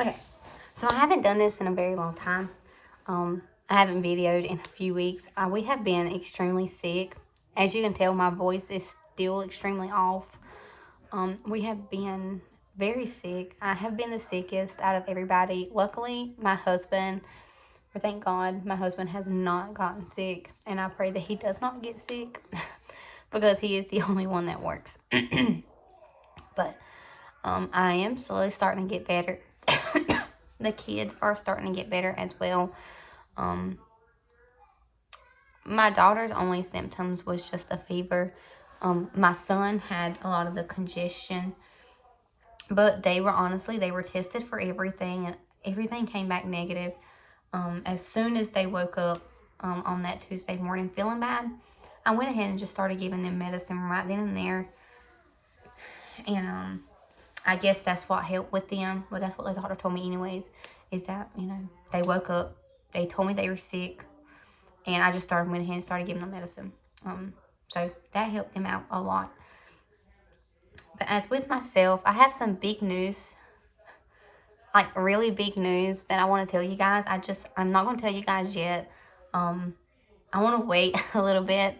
Okay, so I haven't done this in a very long time. I haven't videoed in a few weeks. We have been extremely sick. As you can tell, my voice is still extremely off. We have been very sick. I have been the sickest out of everybody. Luckily, my husband, or thank God, my husband has not gotten sick. And I pray that he does not get sick because he is the only one that works. But I am slowly starting to get better. The kids are starting to get better as well. My daughter's only symptoms was just a fever. My son had a lot of the congestion, but they were tested for everything, and everything came back negative. As soon as they woke up on that Tuesday morning feeling bad, I went ahead and just started giving them medicine right then and there. And I guess that's what helped with them. But that's what the doctor told me anyways, is that, they woke up, they told me they were sick, and I just went ahead and started giving them medicine. So that helped them out a lot. But as with myself, I have some big news, like really big news that I want to tell you guys. I'm not going to tell you guys yet. I want to wait a little bit.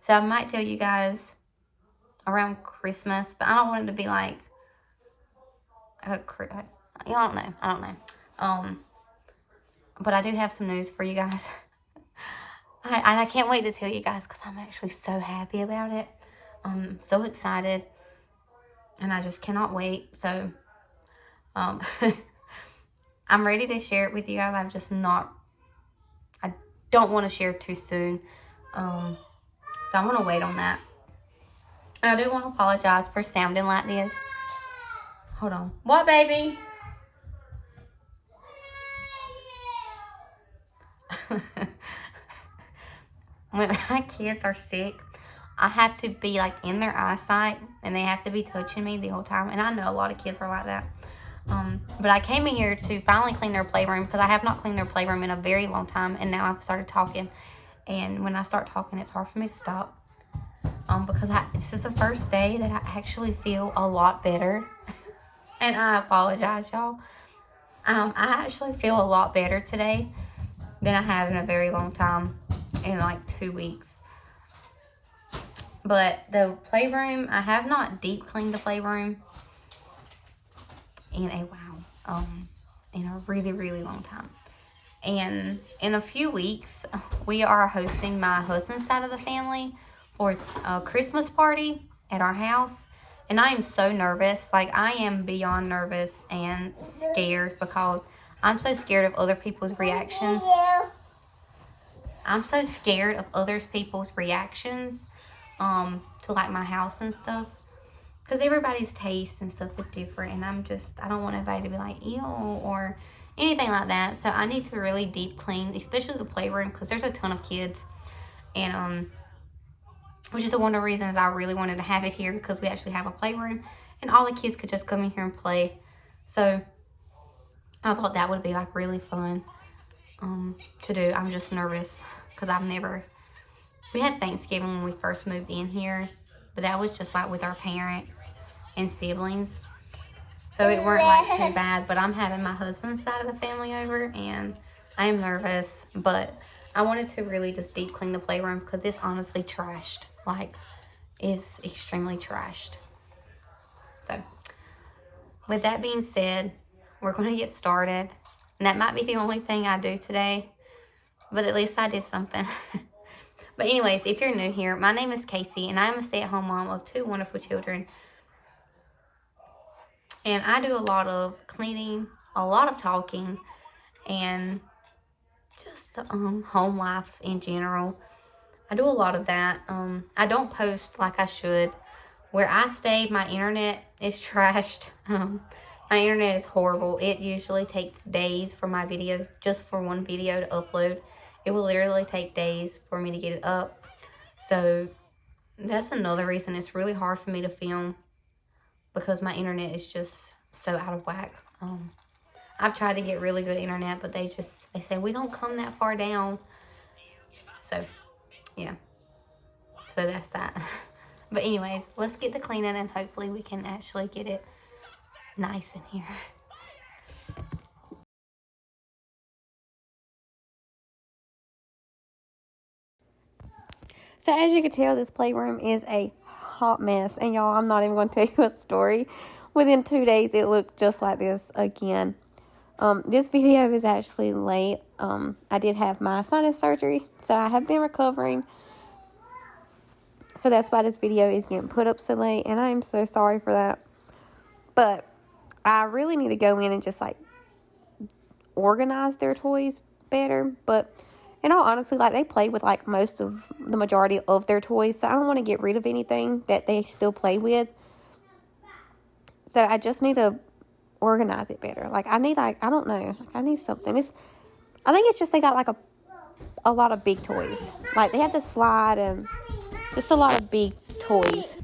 So I might tell you guys around Christmas, but I don't want it to be like, I don't know. But I do have some news for you guys. I can't wait to tell you guys because I'm actually so happy about it. I'm so excited. And I just cannot wait. So, I'm ready to share it with you guys. I don't want to share too soon. So I'm going to wait on that. And I do want to apologize for sounding like this. Hold on. What, baby? When my kids are sick, I have to be like in their eyesight, and they have to be touching me the whole time. And I know a lot of kids are like that. But I came in here to finally clean their playroom because I have not cleaned their playroom in a very long time, and now I've started talking. And when I start talking, it's hard for me to stop. Because this is the first day that I actually feel a lot better. And I apologize, y'all. I actually feel a lot better today than I have in a very long time, in like 2 weeks. But the playroom, I have not deep cleaned the playroom in a really, really long time. And in a few weeks, we are hosting my husband's side of the family for a Christmas party at our house. And I am so nervous. Like, I am beyond nervous and scared because I'm so scared of other people's reactions. I'm so scared of other people's reactions to like my house and stuff. Because everybody's taste and stuff is different. And I don't want everybody to be like, ew, or anything like that. So I need to really deep clean, especially the playroom, because there's a ton of kids. And, which is one of the reasons I really wanted to have it here, because we actually have a playroom. And all the kids could just come in here and play. So I thought that would be like really fun to do. I'm just nervous because we had Thanksgiving when we first moved in here, but that was just like with our parents and siblings. So it weren't like too bad, but I'm having my husband's side of the family over, and I am nervous, but I wanted to really just deep clean the playroom because it's honestly trashed. Like, it's extremely trashed. So, with that being said, we're going to get started. And that might be the only thing I do today, but at least I did something. But anyways, if you're new here, my name is Kasey, and I'm a stay-at-home mom of 2 wonderful children. And I do a lot of cleaning, a lot of talking, and just home life in general. I do a lot of that. I don't post like I should. Where I stay, my internet is trashed. My internet is horrible. It usually takes days for my videos, just for one video to upload. It will literally take days for me to get it up. So that's another reason it's really hard for me to film, because my internet is just so out of whack. I've tried to get really good internet, but they say we don't come that far down. So yeah, so that's that. But anyways, let's get to cleaning, and hopefully we can actually get it nice in here. So as you can tell, this playroom is a hot mess. And y'all, I'm not even going to tell you a story. Within 2 days, it looked just like this again. This video is actually late. I did have my sinus surgery, so I have been recovering. So that's why this video is getting put up so late, and I am so sorry for that. But I really need to go in and just like organize their toys better. But in all honesty, like they play with like the majority of their toys, so I don't want to get rid of anything that they still play with. So I just need to organize it better. Like I need, like, I don't know, like I need something. I think it's just they got like a lot of big toys. Like they had the slide and just a lot of big toys.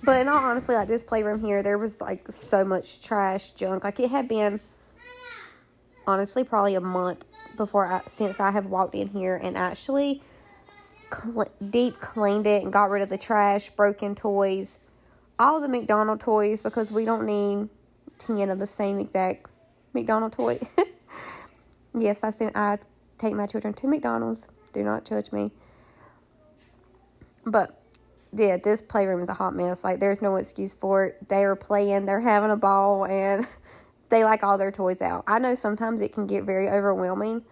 But in all honesty, like this playroom here, there was like so much trash, junk. Like it had been honestly probably a month since I have walked in here and actually deep cleaned it and got rid of the trash, broken toys, all the McDonald's toys, because we don't need 10 of the same exact McDonald's toy. Yes, I take my children to McDonald's. Do not judge me. But yeah, this playroom is a hot mess. Like there's no excuse for it. They are playing, they're having a ball, and they like all their toys out. I know sometimes it can get very overwhelming.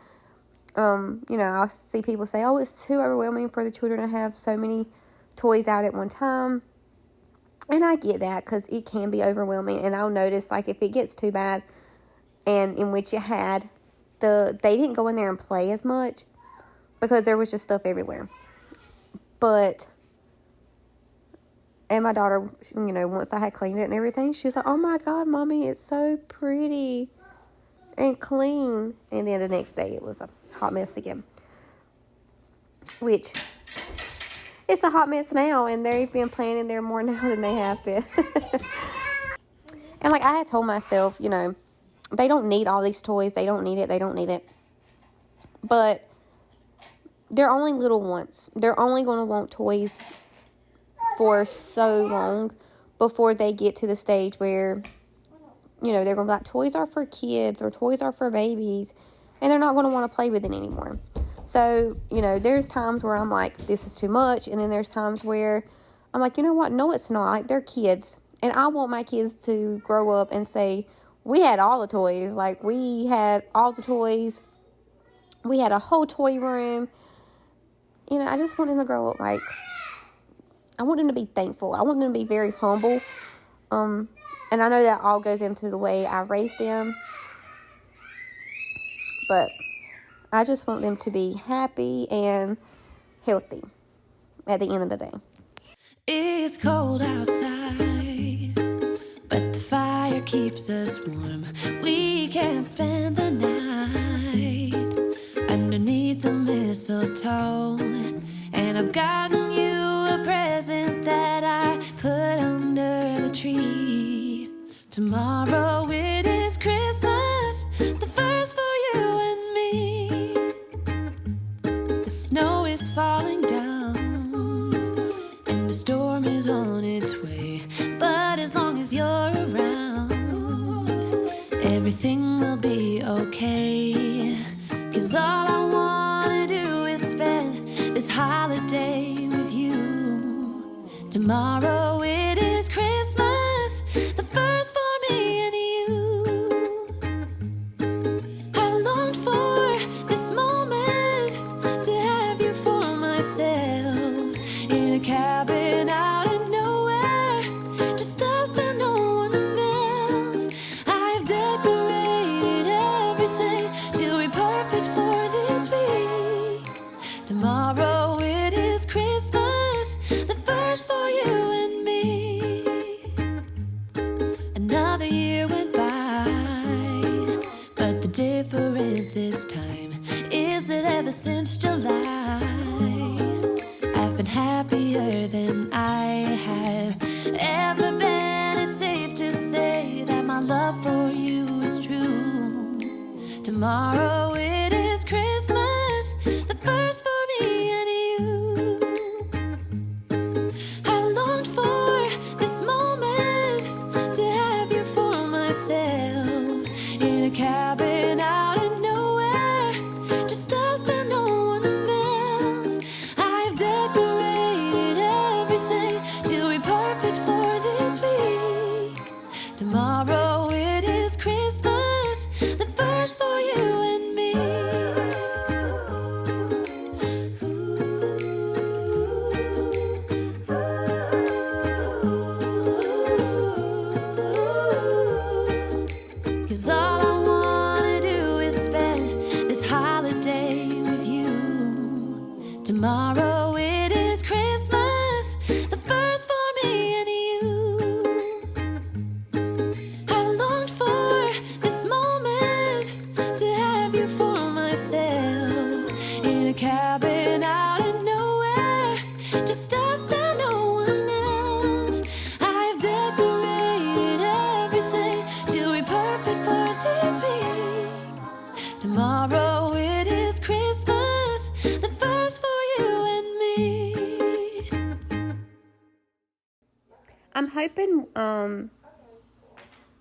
I see people say, oh, it's too overwhelming for the children to have so many toys out at one time. And I get that, because it can be overwhelming. And I'll notice, like, if it gets too bad, and in which it had, they didn't go in there and play as much, because there was just stuff everywhere. And my daughter, once I had cleaned it and everything, she was like, oh my God, Mommy, it's so pretty and clean. And then the next day, it was a hot mess again. Which, it's a hot mess now, and they've been playing in there more now than they have been. And like I had told myself, they don't need all these toys. They don't need it. But they're only little ones. They're only going to want toys for so long before they get to the stage where, they're going to be like, toys are for kids or toys are for babies, and they're not going to want to play with it anymore. So, there's times where I'm like, this is too much. And then there's times where I'm like, you know what? No, it's not. Like, they're kids. And I want my kids to grow up and say, we had all the toys. Like, we had all the toys. We had a whole toy room. I just want them to grow up like, I want them to be thankful. I want them to be very humble. And I know that all goes into the way I raised them. But I just want them to be happy and healthy at the end of the day. It's cold outside, but the fire keeps us warm. We can spend the night underneath the mistletoe. And I've gotten you a present that I put under the tree. Tomorrow it is Christmas, the first for you and me. The snow is falling down, and the storm is on its way. But as long as you're around, everything will be okay. 'Cause all I wanna do is spend this holiday with you. Tomorrow it is Christmas, the first for me and you. I've longed for this moment to have you for myself, in a cabin out in nowhere, just us and no one else. I've decorated everything to be perfect for this week. Tomorrow it is Christmas, the first for you and me. Another year went by, but the difference this time is that ever since July, I've been happier than I have ever been. It's safe to say that my love for you is true. Tomorrow it is Christmas, the first for me and you. I've longed for this moment to have you for myself, in a cabin out in nowhere, just us and no one else. I've decorated Tomorrow it is Christmas, the first for you and me. I'm hoping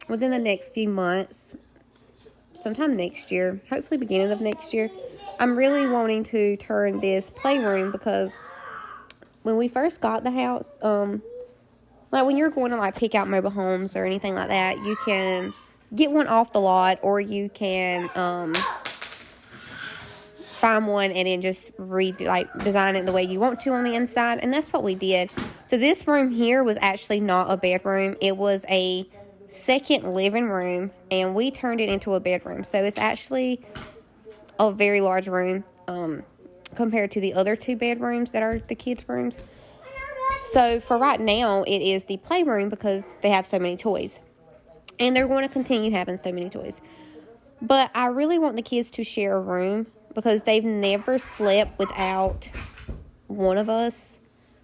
within the next few months, sometime next year, hopefully beginning of next year, I'm really wanting to turn this playroom, because when we first got the house, like when you're going to like pick out mobile homes or anything like that, you can get one off the lot, or you can find one and then just design it the way you want to on the inside. And that's what we did. So this room here was actually not a bedroom. It was a second living room, and we turned it into a bedroom. So it's actually a very large room compared to the other two bedrooms that are the kids' rooms. So for right now, it is the playroom because they have so many toys. And they're going to continue having so many toys. But I really want the kids to share a room because they've never slept without one of us.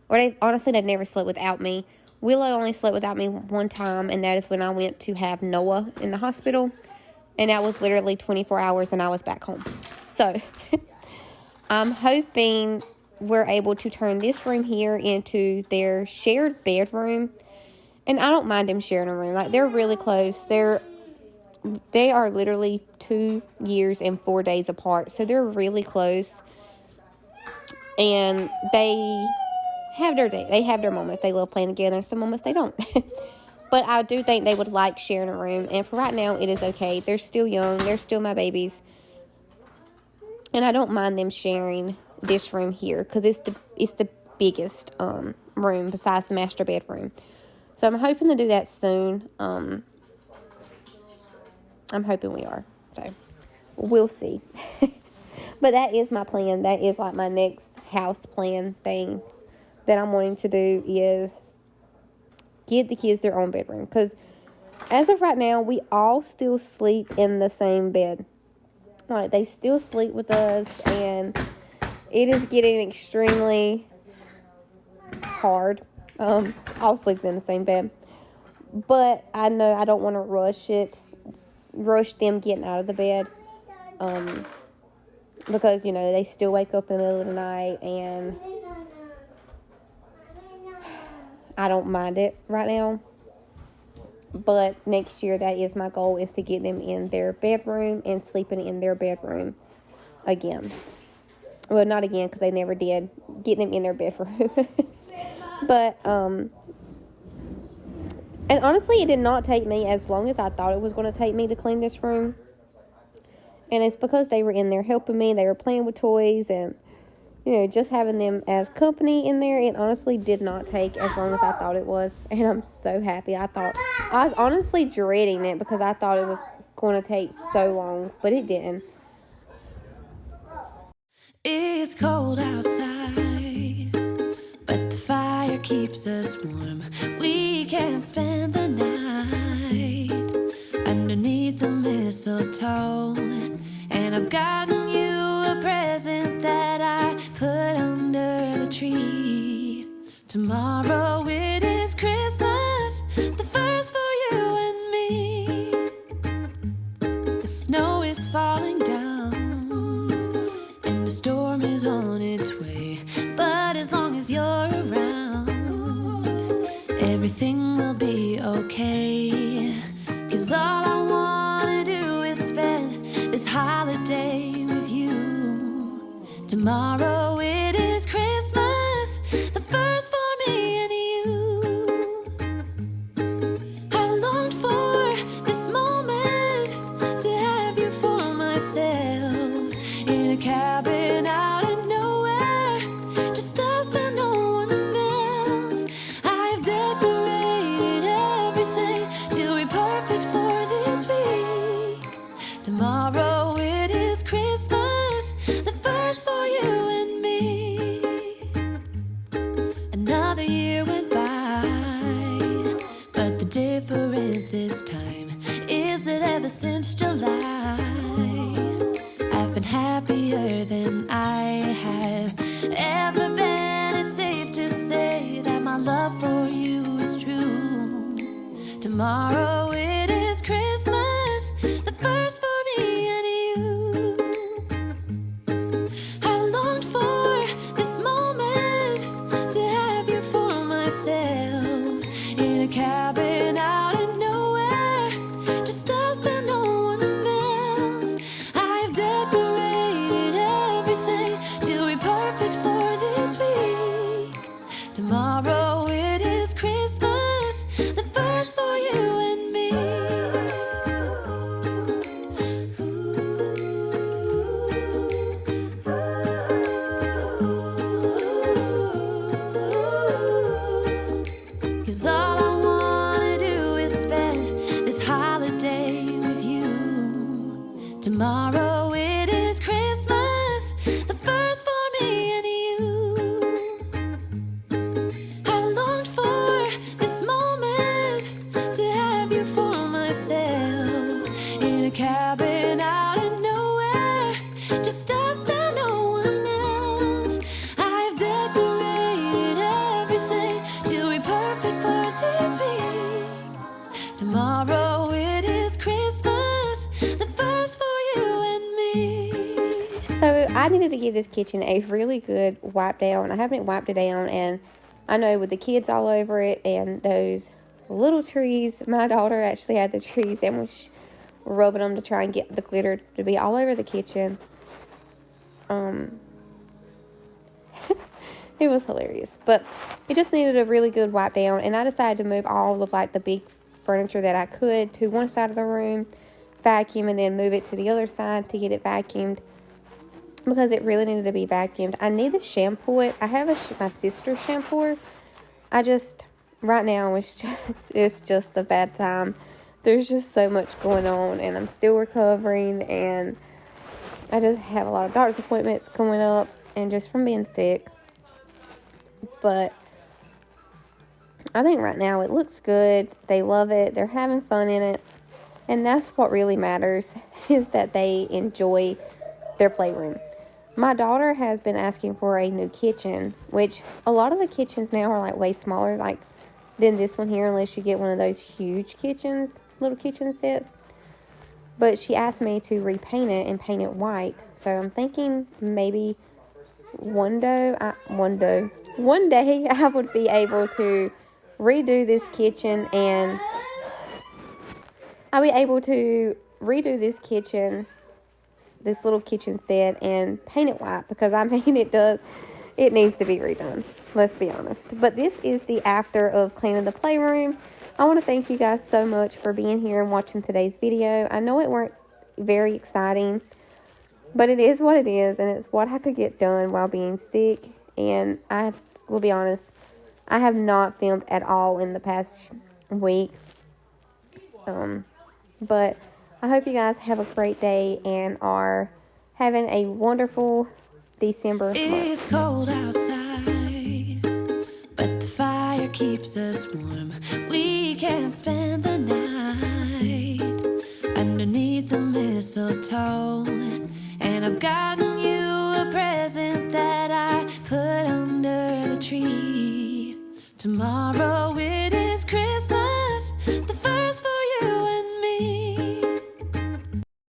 Or they've never slept without me. Willow only slept without me one time, and that is when I went to have Noah in the hospital. And that was literally 24 hours, and I was back home. So I'm hoping we're able to turn this room here into their shared bedroom. And I don't mind them sharing a room. Like, they're really close. They are literally 2 years and 4 days apart. So they're really close. And they have their day. They have their moments. They love playing together. Some moments they don't. But I do think they would like sharing a room. And for right now, it is okay. They're still young. They're still my babies. And I don't mind them sharing this room here, because it's the biggest room besides the master bedroom. So I'm hoping to do that soon. I'm hoping we are. So we'll see. But that is my plan. That is like my next house plan thing that I'm wanting to do, is get the kids their own bedroom. Because as of right now, we all still sleep in the same bed. Like, they still sleep with us, and it is getting extremely hard. All sleep in the same bed. But I know I don't want to rush them getting out of the bed. Because, they still wake up in the middle of the night, and I don't mind it right now. But next year, that is my goal, is to get them in their bedroom and sleeping in their bedroom again. Well, not again, because they never did. Get them in their bedroom. But, and honestly, it did not take me as long as I thought it was going to take me to clean this room. And it's because they were in there helping me. They were playing with toys and, just having them as company in there. It honestly did not take as long as I thought it was. And I'm so happy. I was honestly dreading it because I thought it was going to take so long. But it didn't. It's cold outside, but the fire keeps us warm. We can spend the night underneath the mistletoe. And I've gotten you a present that I put under the tree. Tomorrow it is Christmas, the first for you and me. The snow is falling down, and the storm is on its way. But as long as you're around, everything will be okay. 'Cause all I wanna do is spend this holiday with you. Tomorrow it is Christmas, the first for me and you. I've longed for this moment to have you for myself, in a cabin out in nowhere, just us and no one else. I've decorated everything to be perfect for this week. Tomorrow it is Christmas, the first for you and me. Another year went by, but the difference this time is that ever since July, I've been happier than I have ever been. It's safe to say that my love for you is true. Tomorrow it is Christmas, the first for me and you. Tomorrow it is Christmas, the first for me and you. I've longed for this moment to have you for myself in a cabin out in nowhere, just us and no one else. I've decorated everything till we're perfect for this week. Tomorrow it is Christmas, the first for you and me. So I needed to give this kitchen a really good wipe down. I haven't wiped it down, and I know with the kids all over it and those little trees, my daughter actually had the trees and was rubbing them to try and get the glitter to be all over the kitchen. It was hilarious, but it just needed a really good wipe down, and I decided to move all of like the big furniture that I could to one side of the room, vacuum, and then move it to the other side to get it vacuumed because it really needed to be vacuumed. I need to shampoo it. I have my sister's shampooer. Right now it's just a bad time. There's just so much going on, and I'm still recovering, and I just have a lot of doctor's appointments coming up, and just from being sick. But I think right now it looks good. They love it. They're having fun in it. And that's what really matters, is that they enjoy their playroom. My daughter has been asking for a new kitchen, which a lot of the kitchens now are like way smaller than this one here, unless you get one of those huge kitchens, little kitchen sets. But she asked me to repaint it and paint it white. So I'm thinking maybe one day I would be able to redo this kitchen, and I'll be able to redo this little kitchen set and paint it white, because I mean it needs to be redone, let's be honest. But this is the after of cleaning the playroom. I want to thank you guys so much for being here and watching today's video. I know it weren't very exciting, but it is what it is, and it's what I could get done while being sick. And I will be honest, I have not filmed at all in the past week. But I hope you guys have a great day and are having a wonderful December month. It's cold outside, but the fire keeps us warm. We can spend the night underneath the mistletoe. And I've gotten you a present that I put under the tree. Tomorrow